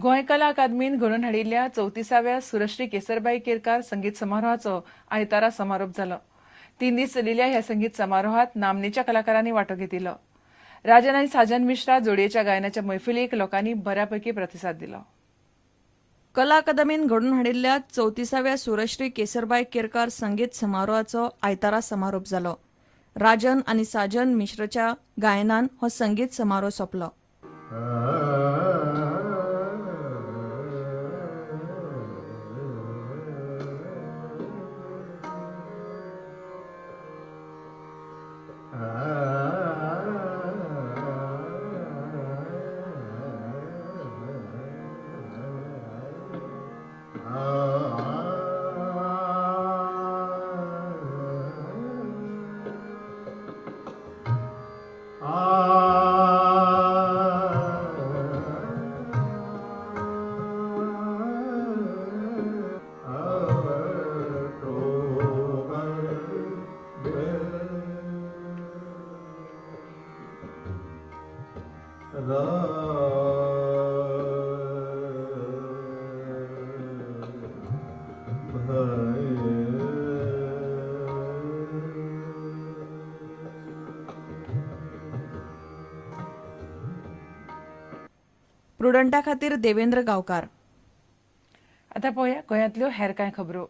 गोंय कला अकादमीन घडोवन हाडिल्ल्या 34व्या सुरश्री केसरबाई केरकार संगीत समारोहाचो आयतारा समारोप जालो. 3 दीस चलिल्ल्या ह्या संगीत समारोहात नामनेच्या कलाकारांनी वांटो घेतिल्लो. राजन आनी साजन मिश्रा जोडयेच्या गायनाच्या मैफिलीक लोकांनी बऱ्यापैकी प्रतिसाद दिलो. कला अकादमीन घडोवन हाडिल्ल्या 34व्या सुरश्री केसरबाई केरकार संगीत समारोहाचो आयतारा समारोप जालो. राजन आनी साजन मिश्राच्या गायनान हो संगीत समारोह सोंपलो. प्रुडंटा खातीर देवेंद्र गांवकार. आतां पळोवया गोंयांतल्यो हेर कांय खबरो.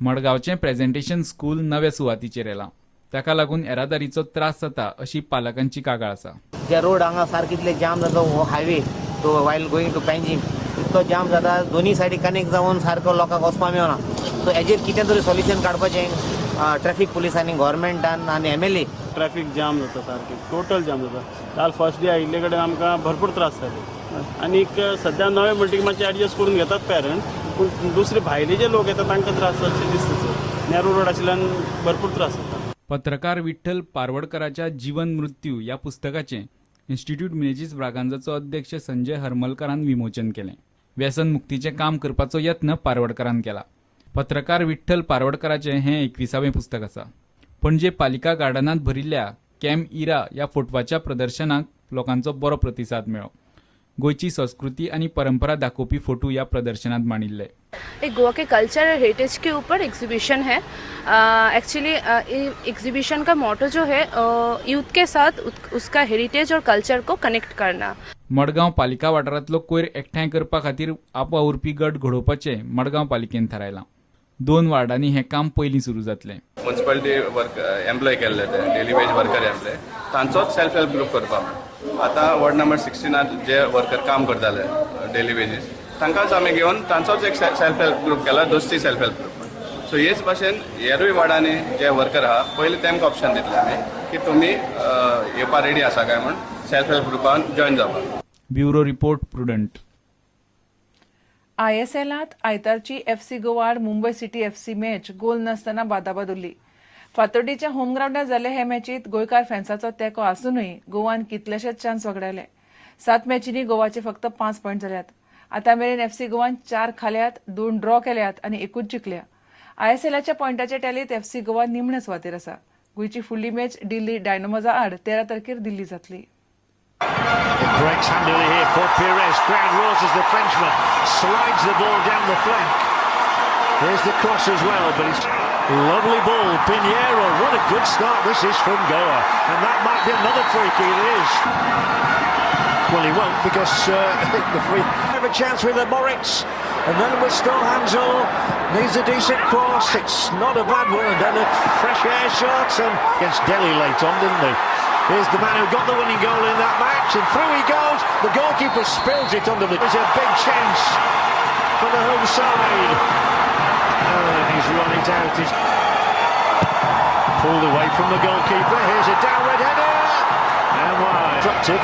मडगांवचें प्रेझेंटेशन स्कूल नव्या सुवातीचेर येलां. ताका लागून येरादारीचो त्रास जाता अशी पालकांची कागाळ आसा. जे रोड हांगा सारकितले जाम जाता, हो हायवे तो वायल गोईंग टू पेंजीम इतको जाम जाता, दोनी सायडी कनेक्ट जावन सारको लोकांक वचपाक मेळना. सो हेजेर कितें तरी सोल्युशन काडपाचें ट्रॅफिक पुलिसांनी गव्हर्मेंटान आनी MLA. ट्रॅफिक जाम जाता, सारकें टोटल जाम जाता. काल फर्स्ट डे आयिल्ले कडेन आमकां भरपूर त्रास जाले. आनीक सद्या नवे म्हणटकीर मातशें एडजस्ट करून घेतात पेरंट, पूण दुसरे भायले जे लोक येतात तांकां त्रास जातशें दिसता. नॅरो रोड आशिल्ल्यान भरपूर त्रास जाता. पत्रकार विठ्ठल पारवडकराच्या जीवन मृत्यू ह्या पुस्तकाचें इन्स्टिट्यूट मिनेजीस ब्रागांजाचो अध्यक्ष संजय हरमलकरान विमोचन केलें. व्यसन मुक्तीचें काम करपाचो यत्न पारवडकरान केला. पत्रकार विठ्ठल पारवडकराचें हें 21वें पुस्तक आसा. पणजे पालिका गार्डनांत भरिल्ल्या कॅम इरा ह्या फोटवाच्या प्रदर्शनाक लोकांचो बरो प्रतिसाद मेळ्ळो. गोयची संस्कृती आणि परंपरा दाखोवपी फोटो या प्रदर्शनात मांडिल्ले. एक गोवा के कल्चर और हेरिटेज के ऊपर एग्जीबिशन है. एक्चुअली एग्जीबिशन का मोटो जो है यूथ के साथ उसका हेरिटेज और कल्चर को कनेक्ट करना. मडगांव पालिका वाठारांतलो कोयर एकठांय करपा खातीर आपवावुरपी गट घडोवपाचें मडगांव पालिकेन थारायलां. 2 वार्डांनी हें काम पयलीं सुरू जातलें. म्युनिसिपालिटी वर्क एम्प्लॉय केल्ले ते डेली वेज वर्कर एम्प्लॉय तांचोच सेल्फ हेल्प ग्रुप करपाक. आतां वॉर्ड नंबर 16 जे वर्कर काम करताले डेली वेजीस तांकांच आमी घेवन तांचोच एक सेल्फ हेल्प ग्रुप केला, दोस्ती सेल्फ हेल्प ग्रुप. सो हेच भाशेन हेरूय वार्डांनी जे वर्कर आहा पयलीं तेमकां ऑप्शन दितले आमी की तुमी येवपा रेडी आसा काय म्हण सेल्फ हेल्प ग्रुपान जॉयन जावपाक. Bureau report Prudent. ISLांत आयतारची FC गोवा आड Mumbai city FC match goal नासतना बादाबाद उरली. फातोड्डीच्या होम ग्राउंडार जाल्ले हे मॅचीत गोंयकार फॅन्साचो तेंको आसूनय गोवान कितलेशेच चान्स वगडायले. 7 मॅचींनी गोवाचे फक्त 5 पॉयंट जाल्यात. आतां मेरेन FC गोवान 4 खाल्यात, 2 ड्रॉ केल्यात आनी 1 जिखल्या. ISLच्या पॉयंटाचे टॅलीत FC गोवा निमण्या सुवातेर आसा. गोंयची फुडली मॅच दिल्ली डायनोमोजा आड 13 तारखेर दिल्ली जातली. Breaks handily here for Pires. Crowd roars as the Frenchman slides the ball down the flank. Here's the cross as well, but it's lovely ball. Pinheiro, what a good start this is from Goa. And that might be another free kick. It is. Well, he won't because the free have a chance with the Moritz. And then with Stolhansel, needs a decent cross. It's not a bad one. And then a fresh air shot and against Delhi late on, didn't they? Here's the man who got the winning goal in that match, and through he goes. The goalkeeper spills it under the... There's a big chance for the home side. And he's run it out. He's pulled away from the goalkeeper. Here's a downward header. And wide. Constructive.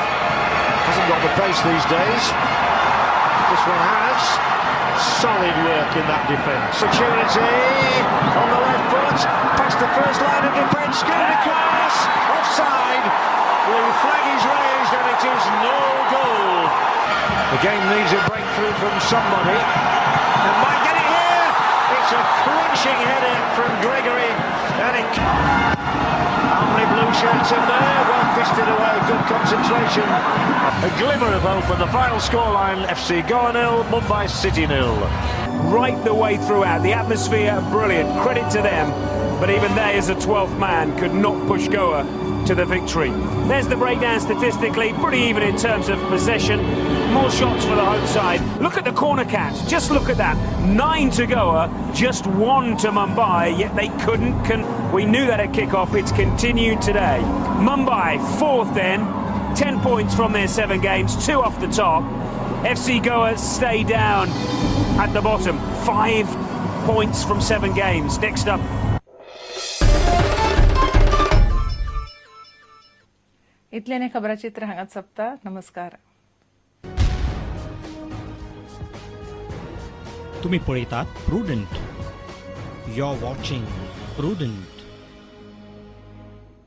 Hasn't got the pace these days. This one has. Solid work in that defence. Opportunity on the left foot. Past the first line of defence. Good across. Offside. The flag is raised and it is no goal. The game needs a breakthrough from somebody. And might get it here. It's a crunching header from Gregory. And it... blue shirts in there, well fisted away, good concentration. A glimmer of hope, and the final scoreline, FC Goa 0, Mumbai City 0. Right the way throughout. The atmosphere, brilliant. Credit to them. But even they, as a 12th man, could not push Goa to the victory. There's the breakdown statistically. Pretty even in terms of possession. More shots for the home side. Look at the corner catch. Just look at that. 9 to Goa, just 1 to Mumbai. Yet they couldn't. We knew that at kick-off. It's continued today. Mumbai, 4th then. 10 points from their 7 games. 2 off the top. FC Goa stay down at the bottom. 5 points from 7 games. Next up. इतल्याने खबराचित्र हांगाच सोंपता. नमस्कार. तुम्ही पळयतात Prudent. You are watching prudent.